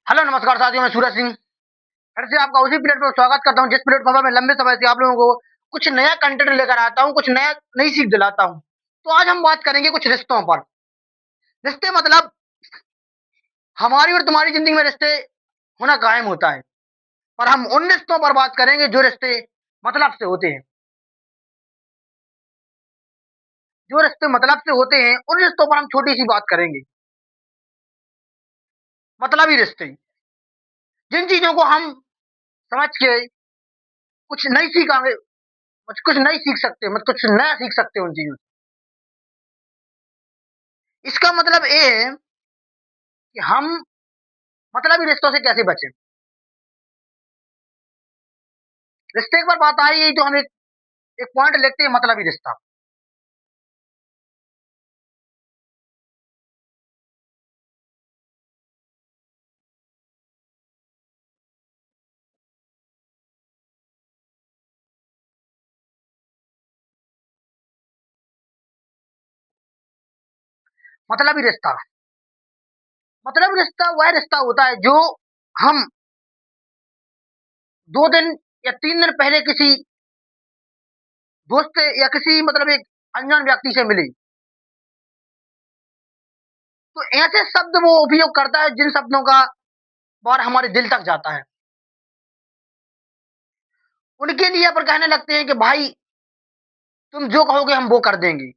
Hello नमस्कार साथियों, मैं सूरज सिंह फिर से आपका उसी प्लेटफॉर्म पर स्वागत करता हूं जिस प्लेटफॉर्म पर मैं लंबे समय से आप लोगों को कुछ नया कंटेंट लेकर आता हूं, कुछ नई सीख दिलाता हूं। तो आज हम बात करेंगे कुछ रिश्तों पर। रिश्ते मतलब हमारी और तुम्हारी जिंदगी में रिश्ते होना कायम होता है, पर हम उन रिश्तों पर बात करेंगे जो रिश्ते मतलब से होते हैं। जो रिश्ते मतलब से होते हैं उन रिश्तों पर हम छोटी सी बात करेंगे। मतलबी रिश्ते, जिन चीजों को हम समझ के कुछ नई सीखेंगे, कुछ नई सीख सकते हैं, मतलब कुछ नया सीख सकते हैं उन चीजों से। इसका मतलब ये है कि हम मतलबी रिश्तों से कैसे बचें। रिश्ते पर बात आ रही है तो हम एक पॉइंट लेते हैं, मतलबी रिश्ता। मतलबी रिश्ता, मतलबी रिश्ता वह रिश्ता होता है जो हम 2 दिन या 3 दिन पहले किसी दोस्त या किसी मतलब एक अनजान व्यक्ति से मिले, तो ऐसे शब्द वो उपयोग करता है जिन शब्दों का बार हमारे दिल तक जाता है। उनके लिए अपन कहने लगते हैं कि भाई तुम जो कहोगे हम वो कर देंगे।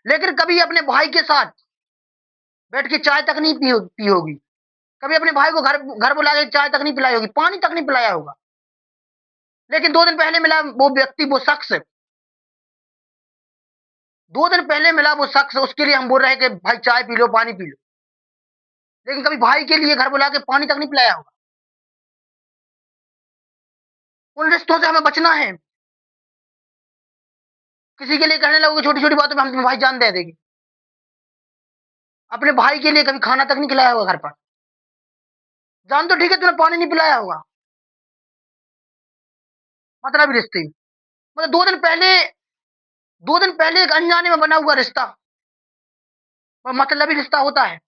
लेकिन कभी अपने भाई के साथ बैठ के चाय तक नहीं पी होगी। कभी अपने भाई को घर घर बुला के चाय तक नहीं पिलाई होगी, पानी तक नहीं पिलाया होगा। लेकिन 2 दिन पहले मिला वो व्यक्ति, वो शख्स, 2 दिन पहले मिला वो शख्स, उसके लिए हम बोल रहे हैं कि भाई चाय पी लो, पानी पी लो। लेकिन कभी भाई के लिए घर बुला के पानी तक नहीं पिलाया होगा। उन रिश्तों से हमें बचना है। किसी के लिए कहने लगोगे छोटी छोटी बातों में हम तुम्हें भाई जान दे देगी। अपने भाई के लिए कभी खाना तक नहीं खिलाया होगा घर पर। जान तो ठीक है, तुमने पानी नहीं पिलाया होगा। मतलब रिश्ते मतलब 2 दिन पहले एक अनजाने में बना हुआ रिश्ता और मतलबी रिश्ता होता है।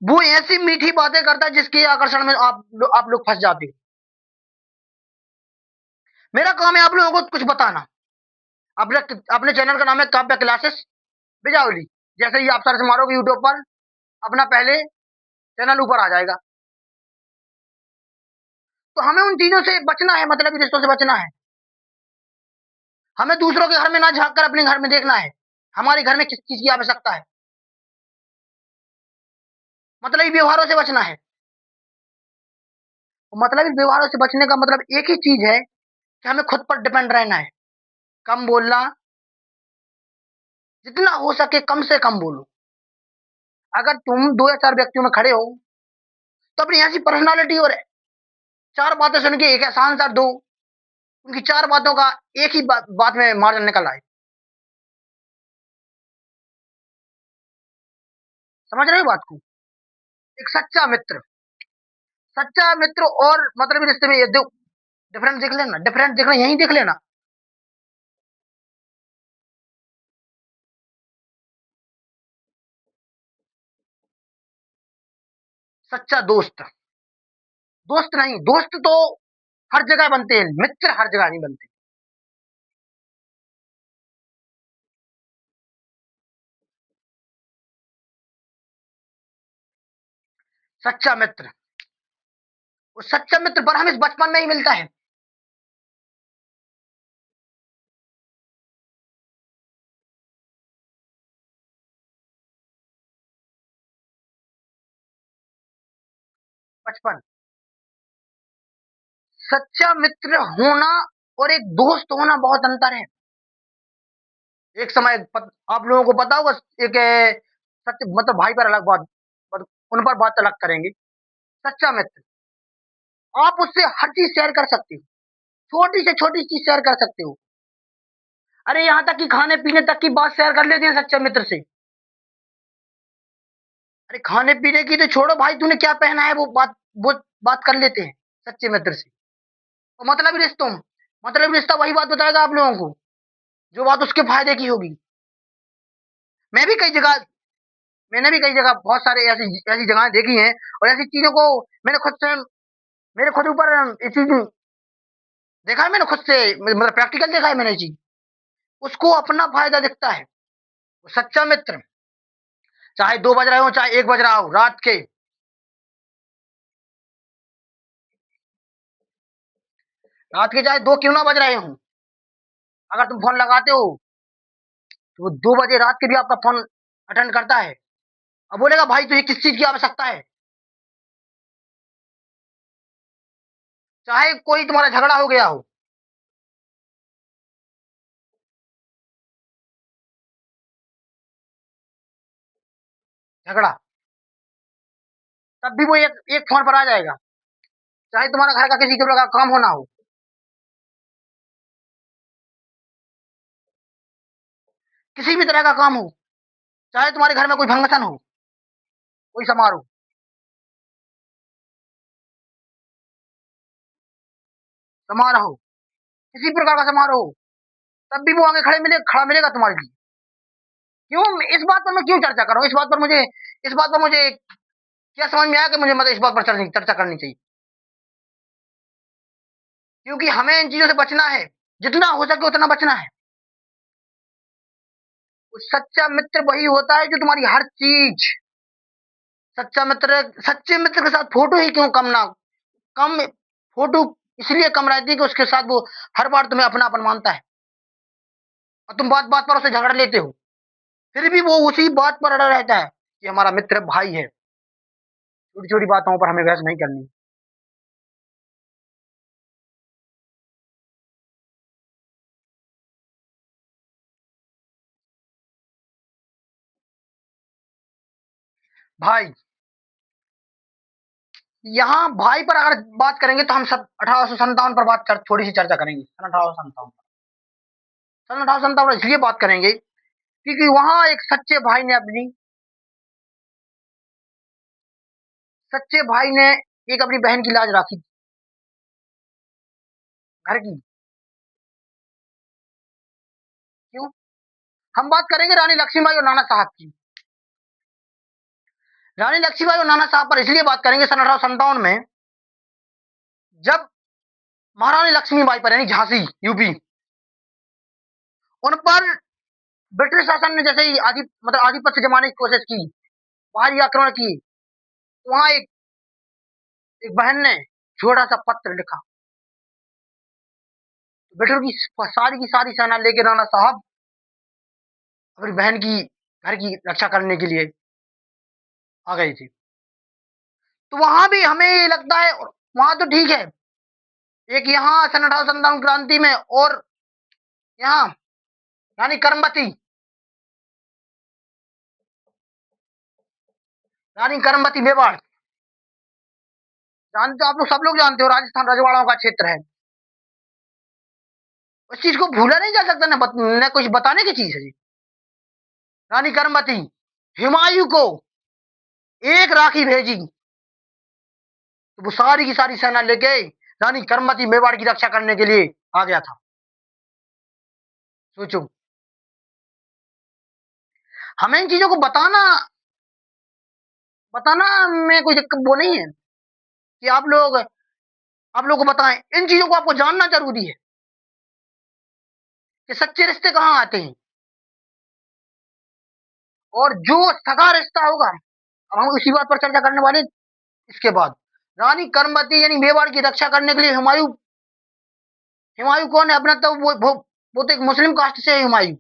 वो ऐसी मीठी बातें करता है जिसके आकर्षण में आप लोग फंस जाते हो। मेरा काम है आप लोगों को कुछ बताना। अपने अपने चैनल का नाम है काव्य क्लासेस बिजावली। जैसे ही आप सर्च मारोगे यूट्यूब पर, अपना पहले चैनल ऊपर आ जाएगा। तो हमें उन चीजों से बचना है, मतलब रिश्तों से बचना है। हमें दूसरों के घर में ना झांक कर अपने घर में देखना है हमारे घर में किस चीज की आवश्यकता है। मतलब व्यवहारों से बचना है। मतलब व्यवहारों से बचने का मतलब एक ही चीज है कि हमें खुद पर डिपेंड रहना है। कम बोलना, जितना हो सके कम से कम बोलो। अगर तुम 2 या 4 व्यक्तियों में खड़े हो तो अपनी ऐसी पर्सनालिटी और 4 बातें सुन के एक ऐसा आंसर दो, उनकी 4 बातों का एक ही बात में मार्जिन निकल आए। समझ रहे हो बात को। एक सच्चा मित्र, सच्चा मित्र और मतलब रिश्ते में ये दो डिफरेंस देख लेना, डिफरेंस देखना यही देख लेना। सच्चा दोस्त, दोस्त नहीं, दोस्त तो हर जगह बनते हैं, मित्र हर जगह नहीं बनते। सच्चा मित्र, वो सच्चा मित्र पर हमें बचपन में ही मिलता है। बचपन, सच्चा मित्र होना और एक दोस्त होना बहुत अंतर है। एक समय आप लोगों को पता होगा, एक सत्य मतलब भाई पर अलग बात, उन पर बात अलग करेंगे। सच्चा मित्र, आप उससे हर चीज शेयर कर सकते हो, छोटी से छोटी चीज शेयर कर सकते हो। अरे यहाँ तक कि खाने पीने तक की बात शेयर कर लेते हैं सच्चे मित्र से। अरे खाने पीने की तो छोड़ो भाई, तूने क्या पहना है वो बात कर लेते हैं सच्चे मित्र से। तो मतलब रिश्ता वही बात बताएगा आप लोगों को जो बात उसके फायदे की होगी। मैं भी कई जगह मैंने भी कई जगह बहुत सारे ऐसी ऐसी जगहें देखी हैं और ऐसी चीज़ों को मैंने खुद से मेरे खुद ऊपर ये चीज़ देखा है मैंने खुद से मतलब प्रैक्टिकल देखा है मैंने ये चीज़। उसको अपना फ़ायदा दिखता है। वो सच्चा मित्र चाहे 2 बज रहे हो, चाहे 1 बज रहा हो रात के चाहे 2 क्यों ना बज रहे हों, अगर तुम फ़ोन लगाते हो, तो वो 2 बजे रात के भी आपका फ़ोन अटेंड करता है। अब बोलेगा भाई तुझे किस चीज़ की आवश्यकता है? चाहे कोई तुम्हारा झगड़ा हो गया हो, झगड़ा, तब भी वो एक एक फ़ोन पर आ जाएगा। चाहे तुम्हारा घर का किसी तरह का काम होना हो, किसी भी तरह का काम हो, चाहे तुम्हारे घर में कोई फंक्शन हो, कोई समारोह समारोह हो, किसी प्रकार का समारोह हो, तब भी वो आगे खड़ा मिलेगा तुम्हारे लिए। क्यों? इस बात पर मैं क्यों चर्चा कर रहा हूँ? इस बात पर मुझे क्या समझ में आया कि मुझे मतलब इस बात पर चर्चा करनी चाहिए। क्योंकि हमें इन चीज़ों से बचना है, जितना हो सके उतना बचना है। सच्चा मित्र वही होता है जो तुम्हारी हर चीज़ सच्चे मित्र के साथ फ़ोटो ही क्यों कम फ़ोटो इसलिए कम रहती है कि उसके साथ वो हर बार तुम्हें अपनापन मानता है और तुम बात-बात पर उससे झगड़ लेते हो। फिर भी वो उसी बात पर अड़ा रहता है कि हमारा मित्र भाई है, छोटी-छोटी बातों पर हमें बहस नहीं करनी। भाई, यहाँ भाई पर अगर बात करेंगे तो हम सब 1857 पर बात कर थोड़ी-सी चर्चा करेंगे, सन 1857 पर। सन 1857 पर इसलिए बात करेंगे क्योंकि वहाँ एक सच्चे भाई ने एक अपनी बहन की लाज राखी थी, घर की। क्यों? हम बात करेंगे रानी लक्ष्मीबाई और नाना साहब की। रानी लक्ष्मीबाई और नाना साहब पर इसलिए बात करेंगे सन 1857 में, जब महारानी लक्ष्मीबाई पर यानी झांसी, यूपी, उन पर ब्रिटिश शासन ने जैसे ही आधिपत्य जमाने की कोशिश की, भारी आक्रमण किए, तो वहाँ एक बहन ने छोटा-सा पत्र लिखा। ब्रिटेन की सारी सेना लेके राणा साहब अपनी बहन की घर की रक्षा करने के लिए आ गई थी। तो वहाँ भी हमें ये लगता है वहाँ तो ठीक है, एक यहाँ सन 1857 क्रांति में और यहाँ रानी करमबती मेवाड़, जानते हो आप लोग सब लोग जानते हो राजस्थान रजवाड़ों का क्षेत्र है। उस चीज़ को भूला नहीं जा सकता ना कुछ बताने की चीज़ है जी। रानी करमबती हुमायूँ को एक राखी भेजी, तो वो सारी की सारी सेना लेके रानी करमबती मेवाड़ की रक्षा करने के लिए आ गया था। सोचो, हमें इन चीज़ों को बताना में कोई दिक्कत वो नहीं है कि आप लोग को बताएँ। इन चीज़ों को आपको जानना ज़रूरी है कि सच्चे रिश्ते कहाँ आते हैं और जो सगा रिश्ता होगा, अब हम इसी बात पर चर्चा करने वाले इसके बाद। रानी कर्मवती यानी मेवाड़ की रक्षा करने के लिए हुमायूँ कौन है? अपना तो वो तो एक मुस्लिम कास्ट से है हुमायूँ।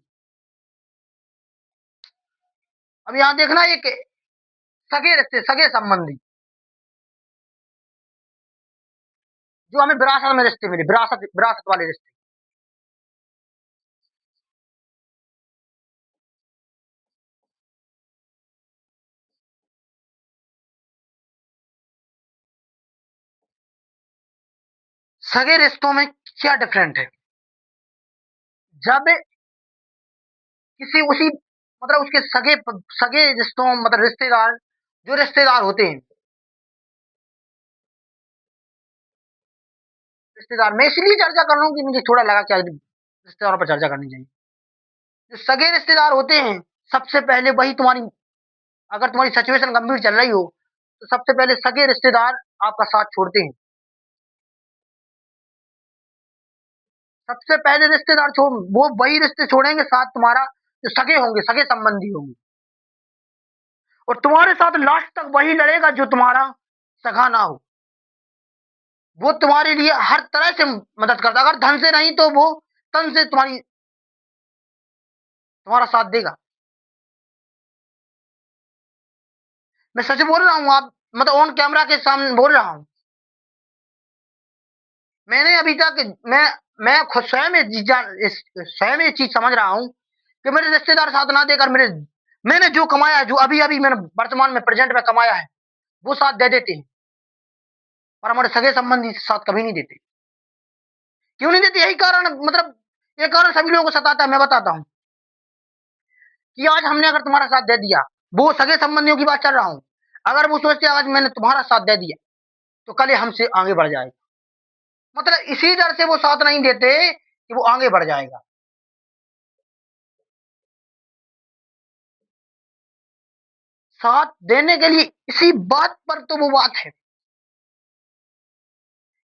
अब यहाँ देखना एक सगे रिश्ते, सगे संबंधी, जो हमें विरासत में रिश्ते मिले, विरासत वाले रिश्ते। सगे रिश्तों में क्या डिफरेंट है? जब किसी उसी मतलब उसके सगे रिश्तों मतलब रिश्तेदार होते हैं, रिश्तेदार मैं इसलिए चर्चा कर रहा हूँ कि मुझे थोड़ा लगा कि आज रिश्तेदारों पर चर्चा करनी चाहिए। जो सगे रिश्तेदार होते हैं, सबसे पहले वही तुम्हारी अगर तुम्हारी सिचुएशन गंभीर चल रही हो, तो सबसे पहले सगे रिश्तेदार आपका साथ छोड़ते हैं। सबसे पहले रिश्तेदार छोड़ वो वही रिश्ते छोड़ेंगे साथ तुम्हारा जो सगे होंगे, सगे संबंधी होंगे। और तुम्हारे साथ लास्ट तक वही लड़ेगा जो तुम्हारा सगा ना हो। वो तुम्हारे लिए हर तरह से मदद करता है। अगर धन से नहीं तो वो तन से तुम्हारा साथ देगा। मैं सच बोल रहा हूँ, आप मतलब ऑन कैमरा के सामने बोल रहा हूँ। मैंने अभी तक मैं खुद स्वयं ये चीज समझ रहा हूँ कि मेरे रिश्तेदार साथ ना देकर मैंने जो कमाया है, जो अभी अभी मैंने वर्तमान में प्रेजेंट में कमाया है, वो साथ दे देते हैं। पर हमारे सगे संबंधी साथ कभी नहीं देते। क्यों नहीं देते? यही कारण, मतलब ये कारण सभी लोगों को सताता है। मैं बताता हूँ कि आज हमने अगर तुम्हारा साथ दे दिया, वो सगे संबंधियों की बात चल रहा हूँ, अगर वो सोचते आज मैंने तुम्हारा साथ दे दिया तो कल ये हमसे आगे बढ़ जाएगा। मतलब इसी डर से वो साथ नहीं देते कि वो आगे बढ़ जाएगा। साथ देने के लिए इसी बात पर तो वो बात है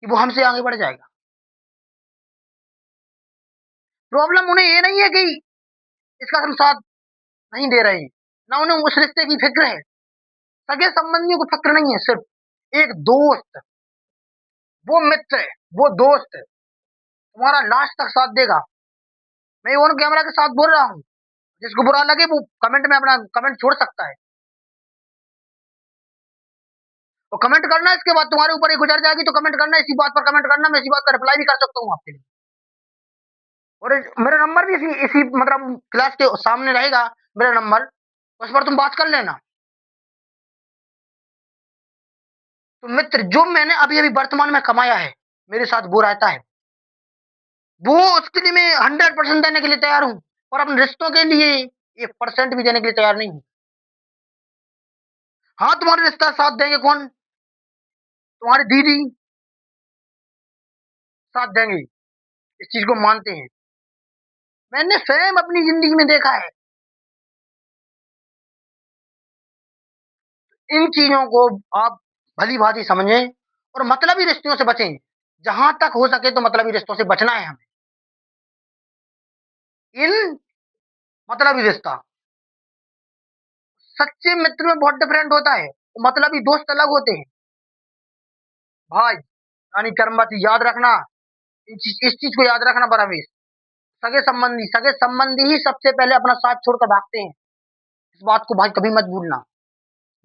कि वो हमसे आगे बढ़ जाएगा। प्रॉब्लम उन्हें ये नहीं है कि इसका हम साथ नहीं दे रहे हैं, ना उन्हें उस रिश्ते की फिक्र है। सगे संबंधियों को फिक्र नहीं है, सिर्फ एक दोस्त, वो मित्र है, वो दोस्त है, तुम्हारा लास्ट तक साथ देगा। मैं ऑन कैमरा के साथ बोल रहा हूँ। जिसको बुरा लगे वो कमेंट में अपना कमेंट छोड़ सकता है। और कमेंट करना, इसके बाद तुम्हारे ऊपर ही गुजर जाएगी तो कमेंट करना, इसी बात पर कमेंट करना, मैं इसी बात का रिप्लाई भी कर सकता हूँ आपके लिए। और मेरा नंबर भी इसी इसी मतलब क्लास के सामने रहेगा मेरा नंबर, उस पर तुम बात कर लेना। तो मित्र जो मैंने अभी अभी वर्तमान में कमाया है, मेरे साथ वो रहता है। वो उसके लिए मैं 100% देने के लिए तैयार हूँ, और अपने रिश्तों के लिए 1% भी देने के लिए तैयार नहीं हूँ। हाँ, तुम्हारे रिश्ता साथ देंगे कौन? तुम्हारी दीदी साथ देंगी, इस चीज को मानते हैं। मैंने स्वयं अपनी जिंदगी में देखा है। इन चीजों को आप भली भांति समझें और मतलबी रिश्तों से बचें। जहां तक हो सके तो मतलबी रिश्तों से बचना है हमें। इन मतलबी रिश्ता, सच्चे मित्र में बहुत डिफरेंट होता है, मतलबी दोस्त अलग होते हैं। भाई यानी कर्मवती याद रखना, इस चीज को याद रखना परमेश। सगे संबंधी ही सबसे पहले अपना साथ छोड़कर भागते हैं। इस बात को भाई कभी मत भूलना।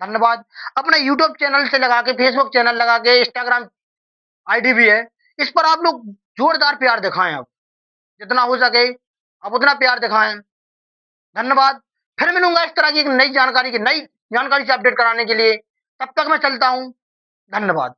धन्यवाद। अपना यूट्यूब चैनल से लगा के, फेसबुक चैनल लगा के, इंस्टाग्राम आईडी भी है, इस पर आप लोग जोरदार प्यार दिखाएं। अब जितना हो सके आप उतना प्यार दिखाएं। धन्यवाद। फिर मिलूंगा इस तरह की एक नई जानकारी से अपडेट कराने के लिए। तब तक मैं चलता हूं। धन्यवाद।